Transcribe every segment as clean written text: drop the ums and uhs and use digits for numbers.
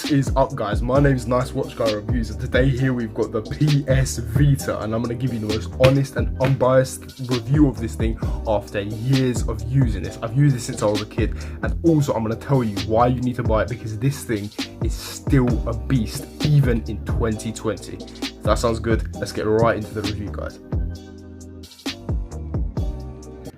What is up, guys? My name is Nice Watch Guy Reviews, and today here we've got the PS Vita, and I'm going to give you the most honest and unbiased review of this thing after years of using this. I've used this since I was a kid, and also I'm going to tell you why you need to buy it, because this thing is still a beast even in 2020. If that sounds good, let's get right into the review, guys.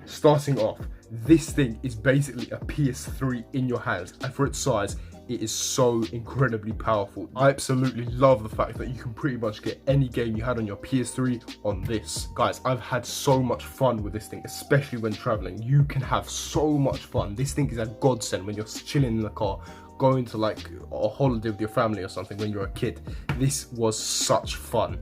Starting off, this thing is basically a PS3 in your hands, and for its size, it is so incredibly powerful. I absolutely love the fact that you can pretty much get any game you had on your PS3 on this. Guys, I've had so much fun with this thing, especially when traveling. You can have so much fun. This thing is a godsend when you're chilling in the car, going to like a holiday with your family or something when you're a kid. This was such fun.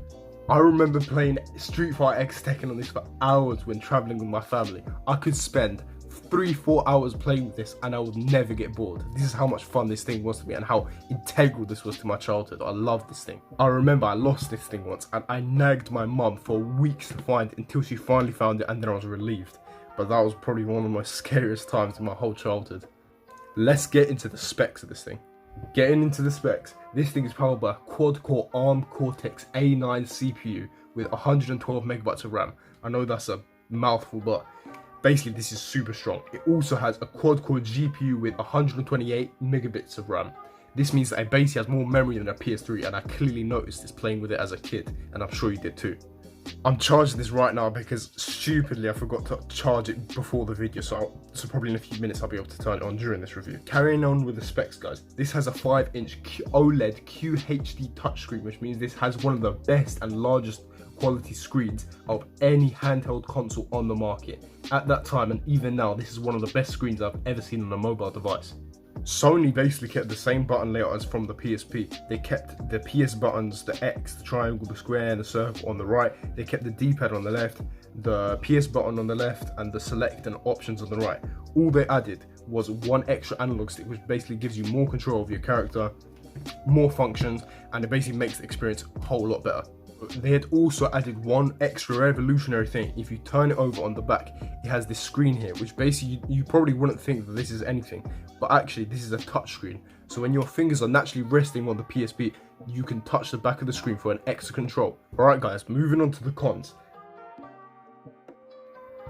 I remember playing Street Fighter X Tekken on this for hours when traveling with my family. I could spend 3-4 hours playing with this and I would never get bored. This is how much fun this thing was to me and how integral this was to my childhood. I love this thing. I remember I lost this thing once and I nagged my mum for weeks to find it until she finally found it, and then I was relieved. But that was probably one of the most scariest times in my whole childhood. Let's get into the specs of this thing. Getting into the specs, this thing is powered by a quad-core ARM Cortex A9 CPU with 112 megabytes of RAM. I know that's a mouthful, but basically this is super strong. It also has a quad-core GPU with 128 megabits of RAM. This means that it basically has more memory than a PS3, and I clearly noticed this playing with it as a kid, and I'm sure you did too. I'm charging this right now because stupidly I forgot to charge it before the video, so probably in a few minutes I'll be able to turn it on during this review. Carrying on with the specs, guys, this has a 5-inch OLED QHD touchscreen, which means this has one of the best and largest quality screens of any handheld console on the market. At that time and even now, this is one of the best screens I've ever seen on a mobile device. Sony basically kept the same button layout as from the PSP. They kept the PS buttons, the X, the triangle, the square, and the circle on the right. They kept the D-pad on the left, the PS button on the left, and the select and options on the right. All they added was one extra analog stick, which basically gives you more control of your character, more functions, and it basically makes the experience a whole lot better. They had also added one extra revolutionary thing. If you turn it over on the back, it has this screen here, which basically you probably wouldn't think that this is anything, but actually this is a touch screen. So when your fingers are naturally resting on the PSP, you can touch the back of the screen for an extra control. Alright guys, moving on to the cons.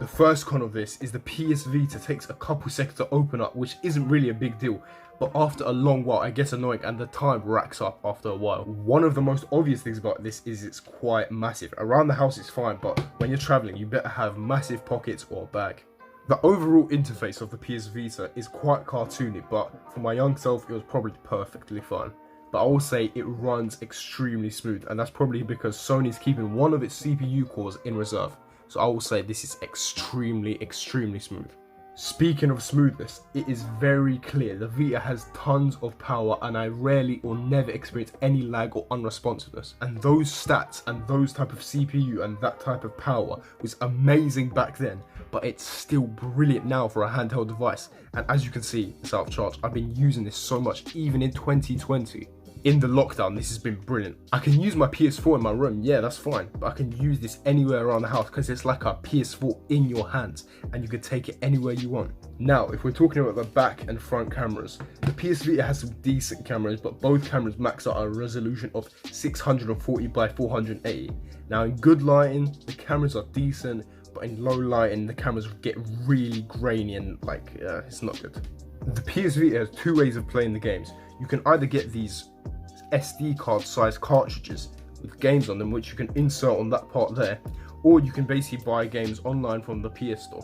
The first con of this is the PS Vita takes a couple seconds to open up, which isn't really a big deal, but after a long while it gets annoying and the time racks up after a while. One of the most obvious things about this is it's quite massive. Around the house it's fine, but when you're traveling you better have massive pockets or a bag. The overall interface of the PS Vita is quite cartoony, but for my young self it was probably perfectly fine. But I will say it runs extremely smooth, and that's probably because Sony's keeping one of its CPU cores in reserve. So I will say this is extremely smooth. Speaking of smoothness, it is very clear the Vita has tons of power, and I rarely or never experience any lag or unresponsiveness. And those stats and those type of CPU and that type of power was amazing back then, but it's still brilliant now for a handheld device. And as you can see, it's out of charge. I've been using this so much even in 2020. In the lockdown, this has been brilliant. I can use my PS4 in my room, yeah, that's fine, but I can use this anywhere around the house because it's like a PS4 in your hands and you can take it anywhere you want. Now, if we're talking about the back and front cameras, the PS Vita has some decent cameras, but both cameras max out a resolution of 640 by 480. Now, in good lighting, the cameras are decent, but in low lighting, the cameras get really grainy and it's not good. The PS Vita has two ways of playing the games. You can either get these SD card size cartridges with games on them, which you can insert on that part there, or you can basically buy games online from the PS Store.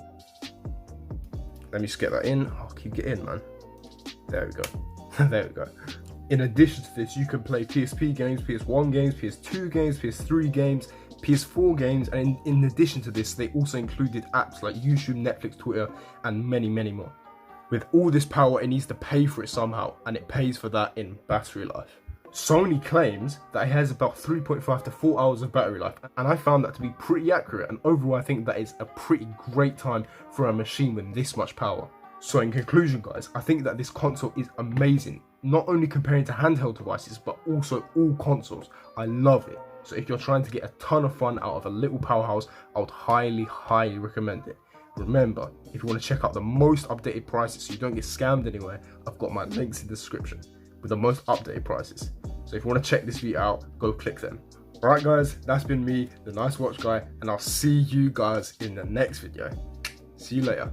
Let me just get that in. I'll keep it in, man. There we go. There we go. In addition to this, you can play PSP games, PS1 games, PS2 games, PS3 games, PS4 games, and in addition to this, they also included apps like YouTube, Netflix, Twitter, and many more. With all this power, it needs to pay for it somehow, and it pays for that in battery life. Sony claims that it has about 3.5 to 4 hours of battery life, and I found that to be pretty accurate, and overall I think that is a pretty great time for a machine with this much power. So in conclusion guys, I think that this console is amazing, not only comparing to handheld devices, but also all consoles. I love it. So if you're trying to get a ton of fun out of a little powerhouse, I would highly recommend it. Remember, if you want to check out the most updated prices so you don't get scammed anywhere, I've got my links in the description. with the most updated prices. So if you want to check this Vita out, go click them. Alright guys, that's been me, the Nice Watch Guy, and I'll see you guys in the next video. See you later.